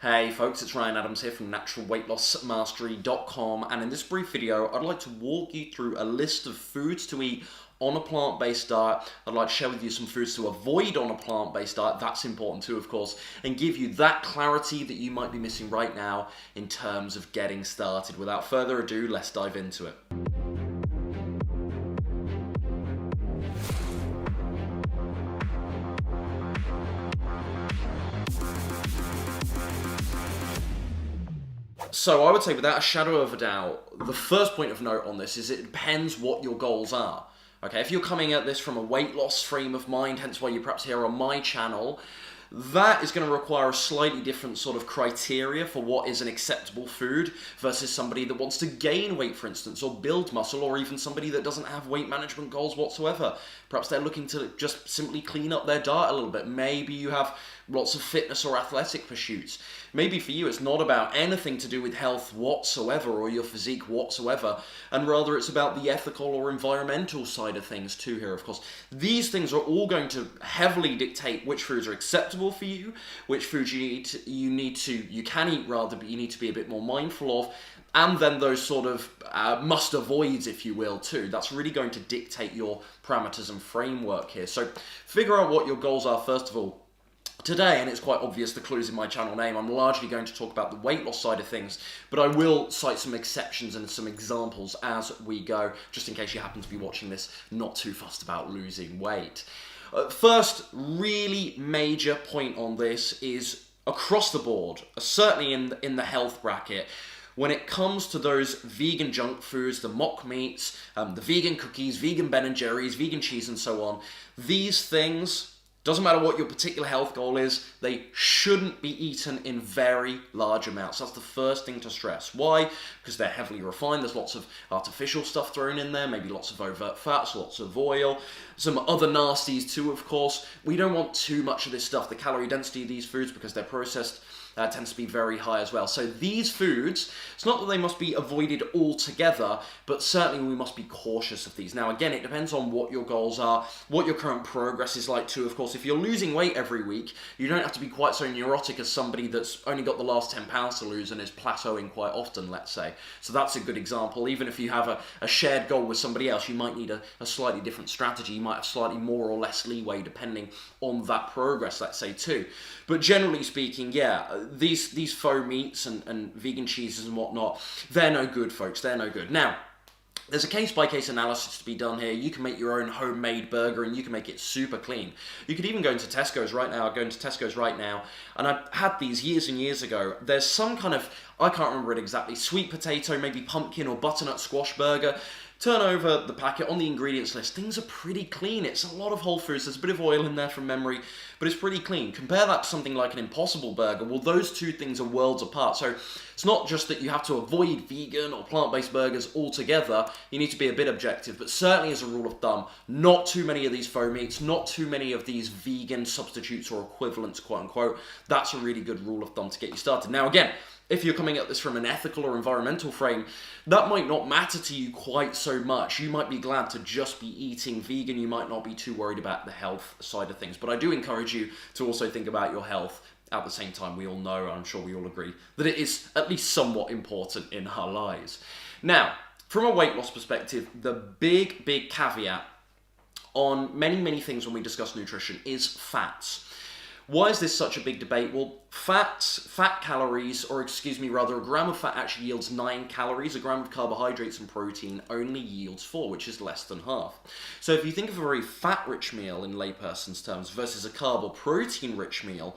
Hey folks, it's Ryan Adams here from naturalweightlossmastery.com, and in this brief video I'd like to walk you through a list of foods to eat on a plant-based diet. I'd like to share with you some foods to avoid on a plant-based diet, that's important too of course, and give you that clarity that you might be missing right now in terms of getting started. Without further ado, let's dive into it. So I would say without a shadow of a doubt, the first point of note on this is it depends what your goals are. Okay, if you're coming at this from a weight loss frame of mind, hence why you're perhaps here on my channel, that is going to require a slightly different sort of criteria for what is an acceptable food versus somebody that wants to gain weight, for instance, or build muscle, or even somebody that doesn't have weight management goals whatsoever. Perhaps they're looking to just simply clean up their diet a little bit. Maybe you have lots of fitness or athletic pursuits. Maybe for you it's not about anything to do with health whatsoever or your physique whatsoever, and rather it's about the ethical or environmental side of things too here, of course. These things are all going to heavily dictate which foods are acceptable for you, which foods you can eat rather, but you need to be a bit more mindful of, and then those sort of must avoids, if you will, too. That's really going to dictate your parameters and framework here. So figure out what your goals are first of all. Today, and it's quite obvious the clues in my channel name, I'm largely going to talk about the weight loss side of things, but I will cite some exceptions and some examples as we go, just in case you happen to be watching this not too fussed about losing weight. First really major point on this is across the board, certainly in the health bracket, when it comes to those vegan junk foods, the mock meats, the vegan cookies, vegan Ben & Jerry's, vegan cheese and so on, these things, doesn't matter what your particular health goal is, they shouldn't be eaten in very large amounts. That's the first thing to stress. Why? Because they're heavily refined, there's lots of artificial stuff thrown in there, maybe lots of overt fats, lots of oil, some other nasties too, of course. We don't want too much of this stuff. The calorie density of these foods, because they're processed, tends to be very high as well. So these foods, it's not that they must be avoided altogether, but certainly we must be cautious of these. Now again, it depends on what your goals are, what your current progress is like too. Of course, if you're losing weight every week, you don't have to be quite so neurotic as somebody that's only got the last 10 pounds to lose and is plateauing quite often, let's say. So that's a good example. Even if you have a shared goal with somebody else, you might need a slightly different strategy. You might have slightly more or less leeway depending on that progress, let's say too. But generally speaking, yeah, these faux meats and vegan cheeses and whatnot, they're no good, folks. They're no good. Now, there's a case-by-case analysis to be done here. You can make your own homemade burger and you can make it super clean. You could even go into Tesco's right now, and I had these years and years ago. There's some kind of, I can't remember it exactly, sweet potato, maybe pumpkin or butternut squash burger. Turn over the packet on the ingredients list. Things are pretty clean. It's a lot of whole foods. There's a bit of oil in there from memory, but it's pretty clean. Compare that to something like an Impossible Burger. Well, those two things are worlds apart. So it's not just that you have to avoid vegan or plant-based burgers altogether. You need to be a bit objective, but certainly as a rule of thumb, not too many of these faux meats, not too many of these vegan substitutes or equivalents, quote unquote. That's a really good rule of thumb to get you started. Now again, if you're coming at this from an ethical or environmental frame, that might not matter to you quite so much. You might be glad to just be eating vegan. You might not be too worried about the health side of things. But I do encourage you to also think about your health. At the same time, we all know, I'm sure we all agree, that it is at least somewhat important in our lives. Now, from a weight loss perspective, the big caveat on many things when we discuss nutrition is fats. Why is this such a big debate? Well, fat calories, or excuse me, rather, a gram of fat actually yields 9 calories. A gram of carbohydrates and protein only yields 4, which is less than half. So if you think of a very fat-rich meal in layperson's terms versus a carb or protein-rich meal,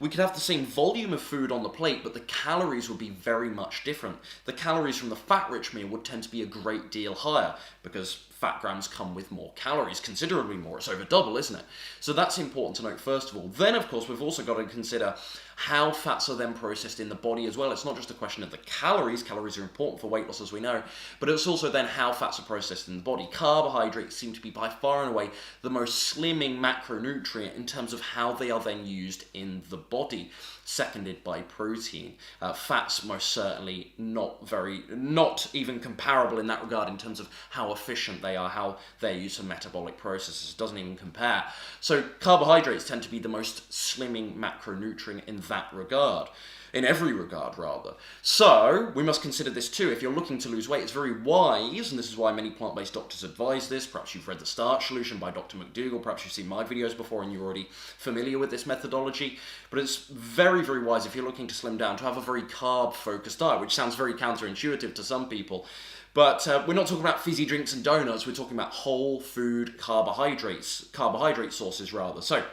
we could have the same volume of food on the plate, but the calories would be very much different. The calories from the fat-rich meal would tend to be a great deal higher because fat grams come with more calories, considerably more. It's over double, isn't it? So that's important to note first of all. Then, of course, we've also got to consider how fats are then processed in the body as well. It's not just a question of the calories. Calories are important for weight loss, as we know, but it's also then how fats are processed in the body. Carbohydrates seem to be by far and away the most slimming macronutrient in terms of how they are then used in the body, seconded by protein. Fats most certainly not even comparable in that regard in terms of how efficient they are, how they're used for metabolic processes. It doesn't even compare. So carbohydrates tend to be the most slimming macronutrient in that regard. in every regard rather. So we must consider this too. If you're looking to lose weight, it's very wise, and this is why many plant-based doctors advise this. Perhaps you've read The Starch Solution by Dr. McDougall, perhaps you've seen my videos before and you're already familiar with this methodology, but it's very, very wise if you're looking to slim down to have a very carb-focused diet, which sounds very counterintuitive to some people. But we're not talking about fizzy drinks and donuts, we're talking about whole food carbohydrate sources rather. So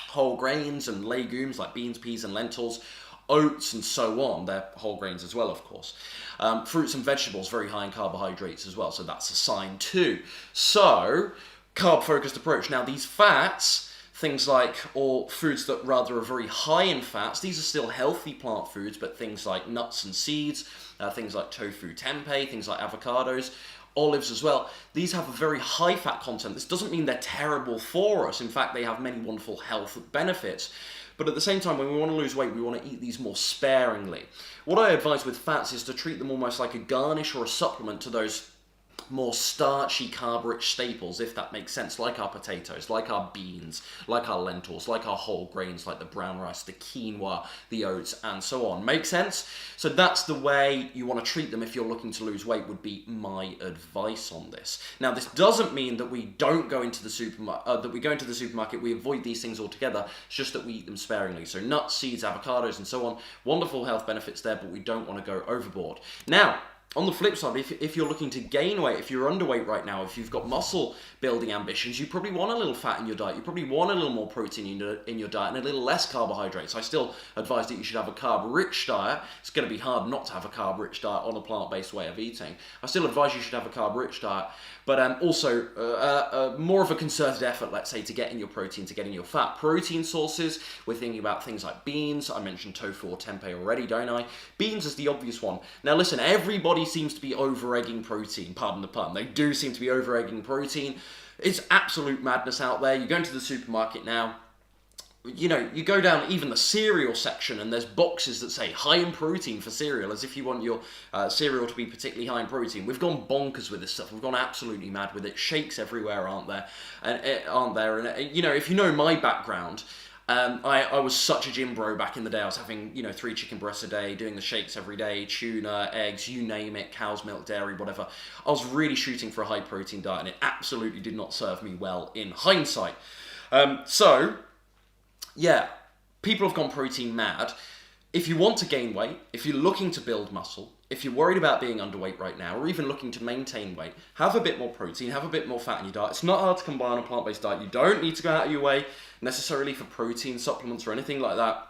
whole grains and legumes like beans, peas and lentils, oats and so on, they're whole grains as well, of course. Fruits and vegetables, very high in carbohydrates as well, so that's a sign too. So, carb-focused approach. Now these fats, things like, or foods that rather are very high in fats, these are still healthy plant foods, but things like nuts and seeds, things like tofu, tempeh, things like avocados, olives as well, these have a very high fat content. This doesn't mean they're terrible for us. In fact, they have many wonderful health benefits. But at the same time, when we want to lose weight, we want to eat these more sparingly. What I advise with fats is to treat them almost like a garnish or a supplement to those more starchy, carb-rich staples, if that makes sense, like our potatoes, like our beans, like our lentils, like our whole grains, like the brown rice, the quinoa, the oats, and so on. Make sense? So that's the way you want to treat them if you're looking to lose weight, would be my advice on this. Now, this doesn't mean that we don't go into the supermarket, we avoid these things altogether. It's just that we eat them sparingly. So nuts, seeds, avocados, and so on, wonderful health benefits there, but we don't want to go overboard. Now, on the flip side, if you're looking to gain weight, if you're underweight right now, if you've got muscle building ambitions, you probably want a little fat in your diet, you probably want a little more protein in your diet and a little less carbohydrates. I still advise that you should have a carb-rich diet. It's going to be hard not to have a carb-rich diet on a plant-based way of eating. I still advise you should have a carb-rich diet, but also more of a concerted effort, let's say, to get in your protein, to get in your fat. Protein sources, we're thinking about things like beans. I mentioned tofu or tempeh already, don't I? Beans is the obvious one. Now listen, everybody seems to be over-egging protein, pardon the pun. They do seem to be over-egging protein. It's absolute madness out there. You go into the supermarket now, you know, you go down even the cereal section and there's boxes that say high in protein for cereal, as if you want your cereal to be particularly high in protein. We've gone bonkers with this stuff. We've gone absolutely mad with it. Shakes everywhere, aren't there? And you know, if you know my background, I was such a gym bro back in the day. I was having, 3 chicken breasts a day, doing the shakes every day, tuna, eggs, you name it, cow's milk, dairy, whatever. I was really shooting for a high protein diet and it absolutely did not serve me well in hindsight. Yeah, people have gone protein mad. If you want to gain weight, if you're looking to build muscle, if you're worried about being underweight right now, or even looking to maintain weight, have a bit more protein, have a bit more fat in your diet. It's not hard to combine a plant-based diet. You don't need to go out of your way necessarily for protein supplements or anything like that.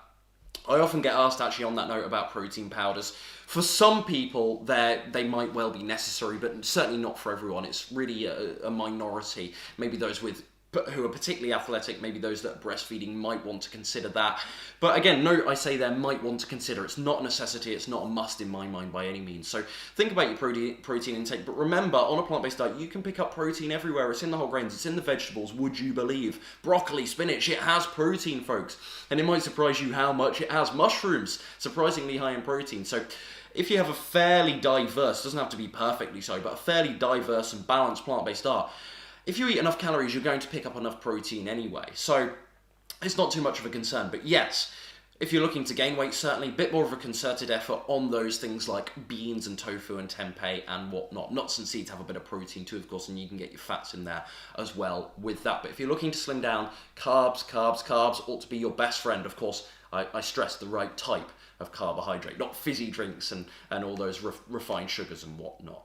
I often get asked actually on that note about protein powders. For some people, they might well be necessary, but certainly not for everyone. It's really a minority. Maybe those who are particularly athletic, maybe those that are breastfeeding might want to consider that. But again, note I say they might want to consider. It's not a necessity, it's not a must in my mind by any means. So think about your protein intake, but remember, on a plant-based diet, you can pick up protein everywhere. It's in the whole grains, it's in the vegetables, would you believe? Broccoli, spinach, it has protein, folks. And it might surprise you how much it has. Mushrooms, surprisingly high in protein. So if you have a fairly diverse, doesn't have to be perfectly so, but a fairly diverse and balanced plant-based diet, if you eat enough calories, you're going to pick up enough protein anyway. So it's not too much of a concern. But yes, if you're looking to gain weight, certainly a bit more of a concerted effort on those things like beans and tofu and tempeh and whatnot. Nuts and seeds have a bit of protein too, of course, and you can get your fats in there as well with that. But if you're looking to slim down, carbs ought to be your best friend. Of course, I stress the right type of carbohydrate, not fizzy drinks and all those refined sugars and whatnot.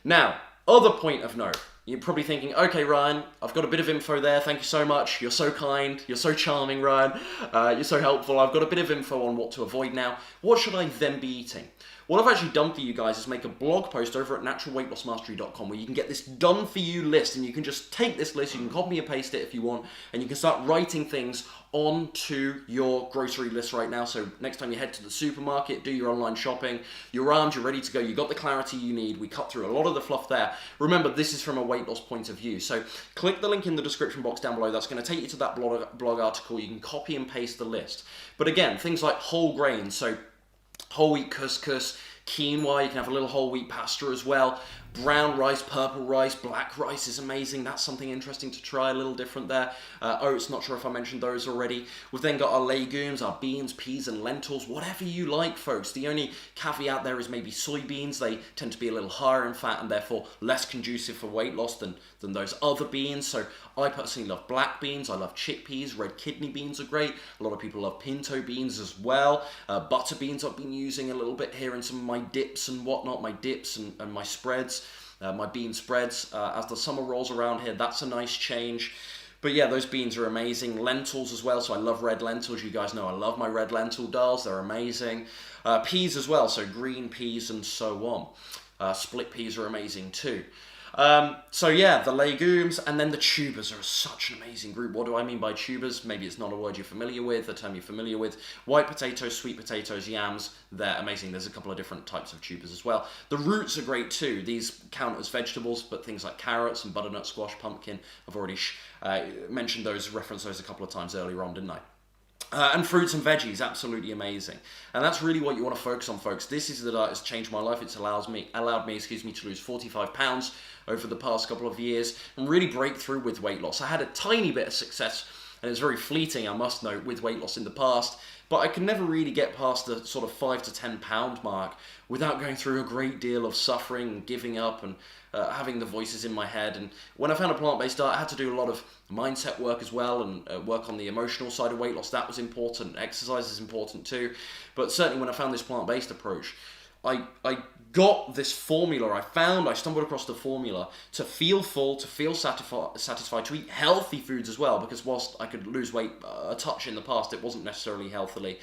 Now, other point of note. You're probably thinking, okay, Ryan, I've got a bit of info there. Thank you so much. You're so kind. You're so charming, Ryan. You're so helpful. I've got a bit of info on what to avoid now. What should I then be eating? What I've actually done for you guys is make a blog post over at naturalweightlossmastery.com where you can get this done for you list, and you can just take this list, you can copy and paste it if you want, and you can start writing things onto your grocery list right now. So next time you head to the supermarket, do your online shopping, you're armed, you're ready to go, you've got the clarity you need. We cut through a lot of the fluff there. Remember, this is from a weight loss point of view. So click the link in the description box down below. That's going to take you to that blog article. You can copy and paste the list. But again, things like whole grains, so whole wheat couscous, quinoa, you can have a little whole wheat pasta as well. Brown rice, purple rice, black rice is amazing. That's something interesting to try, a little different there. Oats, not sure if I mentioned those already. We've then got our legumes, our beans, peas and lentils, whatever you like, folks. The only caveat there is maybe soybeans. They tend to be a little higher in fat and therefore less conducive for weight loss than those other beans. So I personally love black beans. I love chickpeas. Red kidney beans are great. A lot of people love pinto beans as well. Butter beans I've been using a little bit here in some of my dips and whatnot, my dips and my spreads, my bean spreads. As the summer rolls around here, that's a nice change. But yeah, those beans are amazing. Lentils as well, so I love red lentils. You guys know I love my red lentil dals. They're amazing. Peas as well, so green peas and so on. Split peas are amazing too. So yeah, the legumes, and then the tubers are such an amazing group. What do I mean by tubers? Maybe it's not a word you're familiar with, a term you're familiar with. White potatoes, sweet potatoes, yams, they're amazing. There's a couple of different types of tubers as well. The roots are great too. These count as vegetables, but things like carrots and butternut squash, pumpkin, I've already mentioned those, referenced those a couple of times earlier on, didn't I? And fruits and veggies, absolutely amazing. And that's really what you want to focus on, folks. This is the diet that's changed my life. It's allowed me, to lose 45 pounds over the past couple of years and really break through with weight loss. I had a tiny bit of success, and it's very fleeting, I must note, with weight loss in the past, but I could never really get past the sort of 5 to 10 pound mark without going through a great deal of suffering and giving up and having the voices in my head. And when I found a plant-based diet, I had to do a lot of mindset work as well and work on the emotional side of weight loss. That was important. Exercise is important too. But certainly when I found this plant-based approach, I got this formula. I stumbled across the formula to feel full, to feel satisfied, to eat healthy foods as well, because whilst I could lose weight a touch in the past, it wasn't necessarily healthily.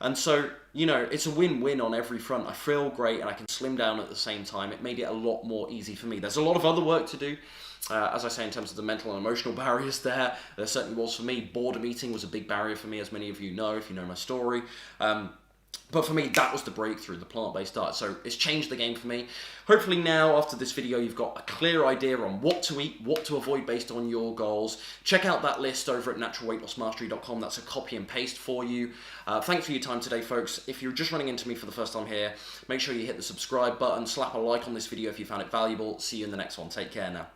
And so, you know, it's a win-win on every front. I feel great and I can slim down at the same time. It made it a lot more easy for me. There's a lot of other work to do. As I say, in terms of the mental and emotional barriers there certainly was for me. Boredom eating was a big barrier for me, as many of you know, if you know my story. But for me, that was the breakthrough, the plant-based diet. So it's changed the game for me. Hopefully now, after this video, you've got a clear idea on what to eat, what to avoid based on your goals. Check out that list over at naturalweightlossmastery.com. That's a copy and paste for you. Thanks for your time today, folks. If you're just running into me for the first time here, make sure you hit the subscribe button, slap a like on this video if you found it valuable. See you in the next one. Take care now.